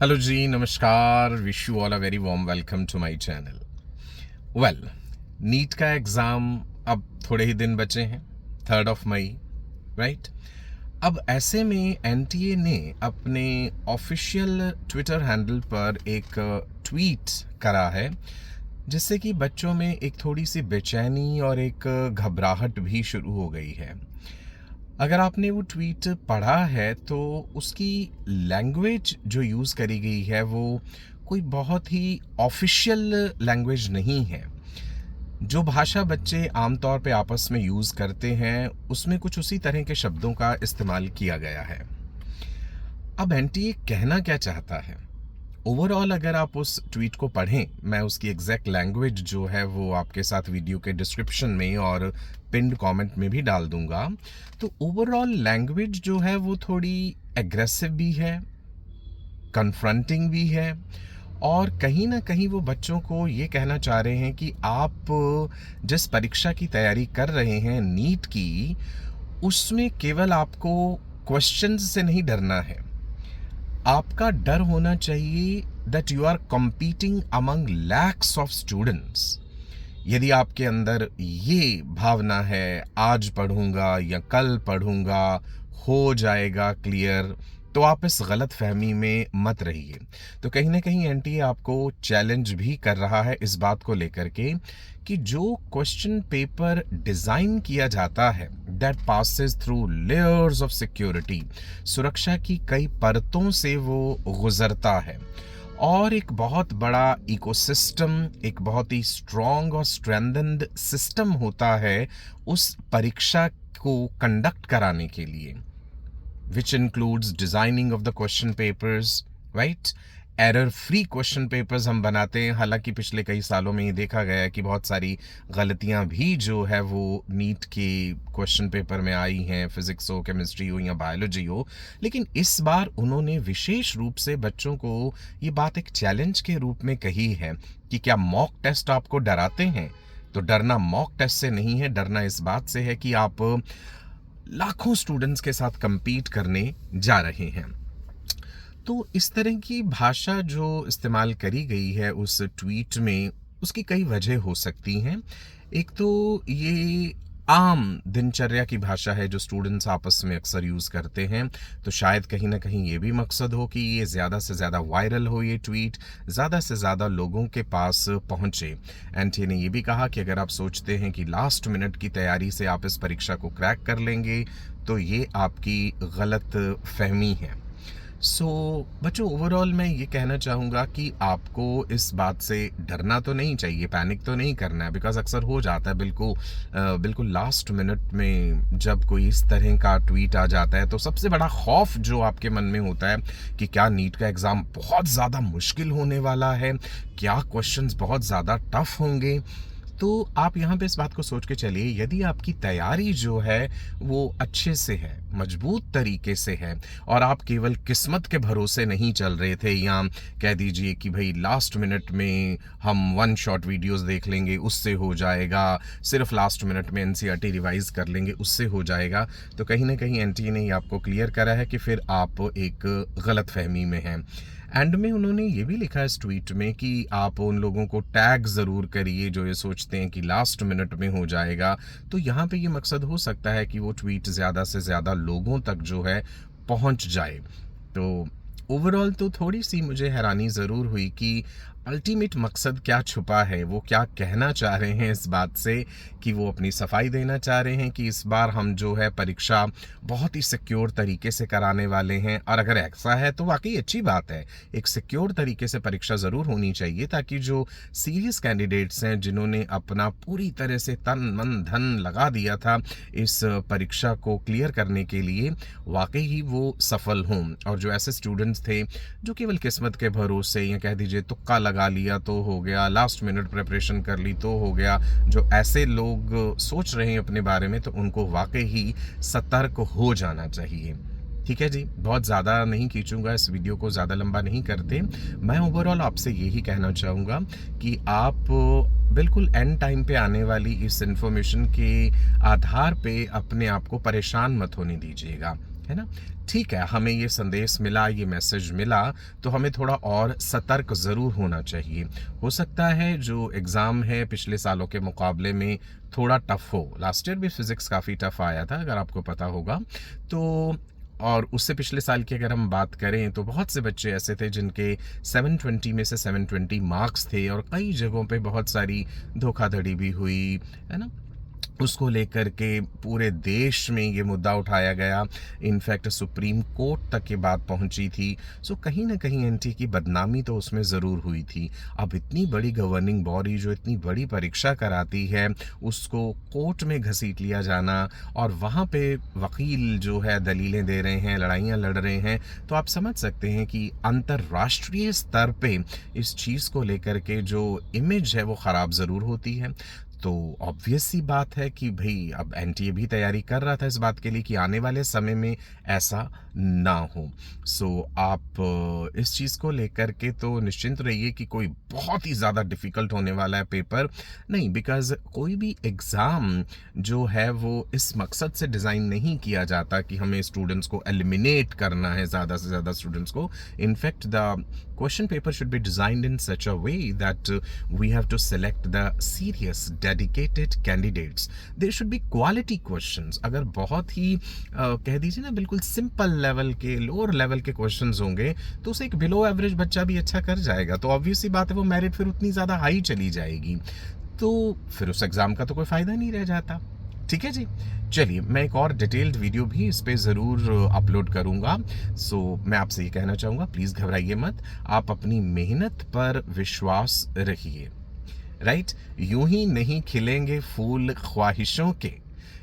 Hello ji, नमस्कार। Wish you all a very warm welcome to my channel. Well, NEET का exam अब थोड़े ही दिन बचे हैं, 3 मई, राइट। अब ऐसे में एनटीए ने अपने ऑफिशियल ट्विटर हैंडल पर एक ट्वीट करा है, जिससे कि बच्चों में एक थोड़ी सी बेचैनी और एक घबराहट भी शुरू हो गई है। अगर आपने वो ट्वीट पढ़ा है तो उसकी लैंग्वेज जो यूज़ करी गई है वो कोई बहुत ही ऑफिशियल लैंग्वेज नहीं है। जो भाषा बच्चे आमतौर पे आपस में यूज़ करते हैं उसमें कुछ उसी तरह के शब्दों का इस्तेमाल किया गया है। अब एनटीए कहना क्या चाहता है? ओवरऑल अगर आप उस ट्वीट को पढ़ें, मैं उसकी एग्जैक्ट लैंग्वेज जो है वो आपके साथ वीडियो के डिस्क्रिप्शन में और पिन्ड कमेंट में भी डाल दूंगा। तो ओवरऑल लैंग्वेज जो है वो थोड़ी एग्रेसिव भी है, कन्फ्रंटिंग भी है, और कहीं ना कहीं वो बच्चों को ये कहना चाह रहे हैं कि आप जिस परीक्षा की तैयारी कर रहे हैं नीट की, उसमें केवल आपको क्वेश्चंस से नहीं डरना है। आपका डर होना चाहिए that you are competing among lakhs of students. यदि आपके अंदर ये भावना है, आज पढ़ूंगा या कल पढ़ूंगा, हो जाएगा क्लियर, तो आप इस गलत फहमी में मत रहिए। तो कहीं ना कहीं एनटीए आपको चैलेंज भी कर रहा है इस बात को लेकर के कि जो क्वेश्चन पेपर डिजाइन किया जाता है that passes through layers of security, सुरक्षा की कई परतों से वो गुजरता है, और एक बहुत बड़ा इकोसिस्टम, एक बहुत ही स्ट्रॉन्ग और स्ट्रेंथन्ड सिस्टम होता है उस परीक्षा को कंडक्ट कराने के लिए, which includes designing of the question papers, right? Error free question papers हम बनाते हैं। हालांकि पिछले कई सालों में ये देखा गया है कि बहुत सारी गलतियां भी जो है वो नीट के क्वेश्चन पेपर में आई हैं, फिजिक्स हो, केमिस्ट्री हो या बायोलॉजी हो। लेकिन इस बार उन्होंने विशेष रूप से बच्चों को ये बात एक चैलेंज के रूप में कही है कि क्या मॉक टेस्ट आपको डराते हैं? तो डरना मॉक टेस्ट से नहीं है, डरना इस बात से है कि आप लाखों स्टूडेंट्स के साथ compete करने जा रहे हैं। तो इस तरह की भाषा जो इस्तेमाल करी गई है उस ट्वीट में, उसकी कई वजह हो सकती हैं। एक तो ये आम दिनचर्या की भाषा है जो स्टूडेंट्स आपस में अक्सर यूज़ करते हैं, तो शायद कहीं ना कहीं ये भी मकसद हो कि ये ज़्यादा से ज़्यादा वायरल हो, ये ट्वीट ज़्यादा से ज़्यादा लोगों के पास पहुँचे। एनटीए ने ये भी कहा कि अगर आप सोचते हैं कि लास्ट मिनट की तैयारी से आप इस परीक्षा को क्रैक कर लेंगे, तो ये आपकी गलत फहमी है। सो बच्चों, ओवरऑल मैं ये कहना चाहूँगा कि आपको इस बात से डरना तो नहीं चाहिए, पैनिक तो नहीं करना है, बिकॉज अक्सर हो जाता है बिल्कुल लास्ट मिनट में जब कोई इस तरह का ट्वीट आ जाता है, तो सबसे बड़ा खौफ जो आपके मन में होता है कि क्या नीट का एग्ज़ाम बहुत ज़्यादा मुश्किल होने वाला है, क्या क्वेश्चंस बहुत ज़्यादा टफ होंगे। तो आप यहाँ पे इस बात को सोच के चलिए, यदि आपकी तैयारी जो है वो अच्छे से है, मजबूत तरीके से है, और आप केवल किस्मत के भरोसे नहीं चल रहे थे, या कह दीजिए कि भाई लास्ट मिनट में हम वन शॉट वीडियोस देख लेंगे उससे हो जाएगा, सिर्फ लास्ट मिनट में एनसीईआरटी रिवाइज कर लेंगे उससे हो जाएगा, तो कहीं ना कहीं एनटीए ने आपको क्लियर करा है कि फिर आप एक गलत फहमी में हैं। एंड में उन्होंने ये भी लिखा है इस ट्वीट में कि आप उन लोगों को टैग ज़रूर करिए जो ये सोचते हैं कि लास्ट मिनट में हो जाएगा। तो यहाँ पे ये मकसद हो सकता है कि वो ट्वीट ज़्यादा से ज़्यादा लोगों तक जो है पहुँच जाए। तो ओवरऑल तो थोड़ी सी मुझे हैरानी ज़रूर हुई कि अल्टीमेट मकसद क्या छुपा है, वो क्या कहना चाह रहे हैं इस बात से कि वो अपनी सफाई देना चाह रहे हैं कि इस बार हम जो है परीक्षा बहुत ही सिक्योर तरीके से कराने वाले हैं। और अगर ऐसा है तो वाकई अच्छी बात है, एक सिक्योर तरीके से परीक्षा ज़रूर होनी चाहिए, ताकि जो सीरियस कैंडिडेट्स हैं जिन्होंने अपना पूरी तरह से तन मन धन लगा दिया था इस परीक्षा को क्लियर करने के लिए, वाकई ही वो सफल हों। और जो ऐसे स्टूडेंट्स थे जो केवल किस्मत के भरोसे या कह दीजिए तुक्का लगा लिया तो हो गया, लास्ट मिनट प्रिपरेशन कर ली तो हो गया, जो ऐसे लोग सोच रहे हैं अपने बारे में, तो उनको वाकई ही सतर्क हो जाना चाहिए। ठीक है जी, बहुत ज़्यादा नहीं खींचूंगा, इस वीडियो को ज़्यादा लंबा नहीं करते। मैं ओवरऑल आपसे यही कहना चाहूँगा कि आप बिल्कुल एंड टाइम पे आने वाली इस इन्फॉर्मेशन के आधार पे अपने आप को परेशान मत होने दीजिएगा। है ना। ठीक है, हमें ये संदेश मिला, ये मैसेज मिला, तो हमें थोड़ा और सतर्क ज़रूर होना चाहिए। हो सकता है जो एग्ज़ाम है पिछले सालों के मुकाबले में थोड़ा टफ़ हो। लास्ट ईयर भी फिज़िक्स काफ़ी टफ़ आया था, अगर आपको पता होगा तो। और उससे पिछले साल की अगर हम बात करें तो बहुत से बच्चे ऐसे थे जिनके 720 में से 720 मार्क्स थे, और कई जगहों पे बहुत सारी धोखाधड़ी भी हुई, है ना। उसको लेकर के पूरे देश में ये मुद्दा उठाया गया, इनफैक्ट सुप्रीम कोर्ट तक ये बात पहुंची थी। सो कहीं ना कहीं एनटी की बदनामी तो उसमें ज़रूर हुई थी। अब इतनी बड़ी गवर्निंग बॉडी जो इतनी बड़ी परीक्षा कराती है, उसको कोर्ट में घसीट लिया जाना, और वहाँ पे वकील जो है दलीलें दे रहे हैं, लड़ाइयाँ लड़ रहे हैं, तो आप समझ सकते हैं कि अंतर्राष्ट्रीय स्तर पे इस चीज़ को लेकर के जो इमेज है वो ख़राब ज़रूर होती है। तो ऑब्वियस सी बात है कि भाई अब एनटीए भी तैयारी कर रहा था इस बात के लिए कि आने वाले समय में ऐसा ना हो। सो आप इस चीज़ को लेकर के तो निश्चिंत रहिए कि कोई बहुत ही ज़्यादा डिफ़िकल्ट होने वाला है पेपर नहीं, बिकॉज़ कोई भी एग्ज़ाम जो है वो इस मकसद से डिज़ाइन नहीं किया जाता कि हमें स्टूडेंट्स को एलिमिनेट करना है, ज़्यादा से ज़्यादा स्टूडेंट्स को। In fact the question paper should be designed in such a way that we have to select the serious dedicated candidates. There should be quality questions. अगर बहुत ही कह दीजिए ना बिल्कुल सिंपल लेवल के, लोअर लेवल के क्वेश्चंस होंगे, तो उसे एक बिलो एवरेज बच्चा भी अच्छा कर जाएगा। तो ऑब्वियस सी बात है वो मेरिट फिर उतनी ज़्यादा हाई चली जाएगी, तो फिर उस एग्ज़ाम का तो कोई फ़ायदा नहीं रह जाता। ठीक है जी, चलिए मैं एक और डिटेल्ड वीडियो भी इस पे ज़रूर अपलोड करूँगा। सो मैं आपसे ये कहना चाहूँगा, प्लीज़ घबराइए मत, आप अपनी मेहनत पर विश्वास रखिए। राइट, यूं ही नहीं खिलेंगे फूल ख्वाहिशों के,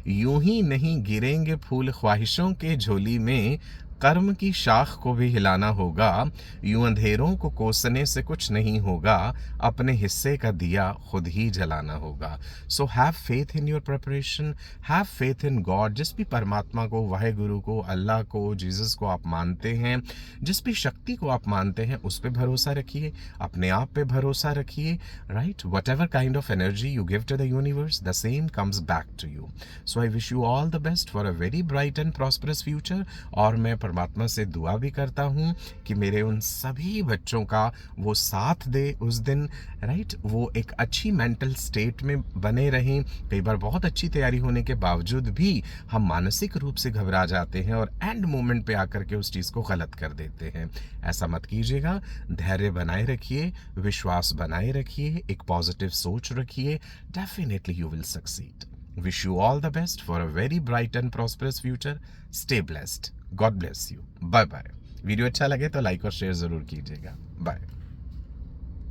यूं ही नहीं गिरेंगे फूल ख्वाहिशों के झोली में, कर्म की शाख को भी हिलाना होगा, यूं अंधेरों को कोसने से कुछ नहीं होगा, अपने हिस्से का दिया खुद ही जलाना होगा। So have faith in your preparation, have faith in God. जिस भी परमात्मा को, वाहे गुरु को, अल्लाह को, जीसस को आप मानते हैं, जिस भी शक्ति को आप मानते हैं, उस पर भरोसा रखिए, अपने आप पे भरोसा रखिए। Right, whatever kind of energy you give to the universe, the same comes back to you. So I wish you all the best for a very bright and prosperous future. और मैं परमात्मा से दुआ भी करता हूँ कि मेरे उन सभी बच्चों का वो साथ दे उस दिन। राइट, वो एक अच्छी मेंटल स्टेट में बने रहें। कई बार बहुत अच्छी तैयारी होने के बावजूद भी हम मानसिक रूप से घबरा जाते हैं और एंड मोमेंट पे आकर के उस चीज़ को गलत कर देते हैं। ऐसा मत कीजिएगा, धैर्य बनाए रखिए, विश्वास बनाए रखिए, एक पॉजिटिव सोच रखिए। Definitely you will succeed. Wish you all the best for a very bright and prosperous future. Stay blessed. God bless you. Bye bye. Video अच्छा लगे तो लाइक और शेयर ज़रूर कीजिएगा। बाय।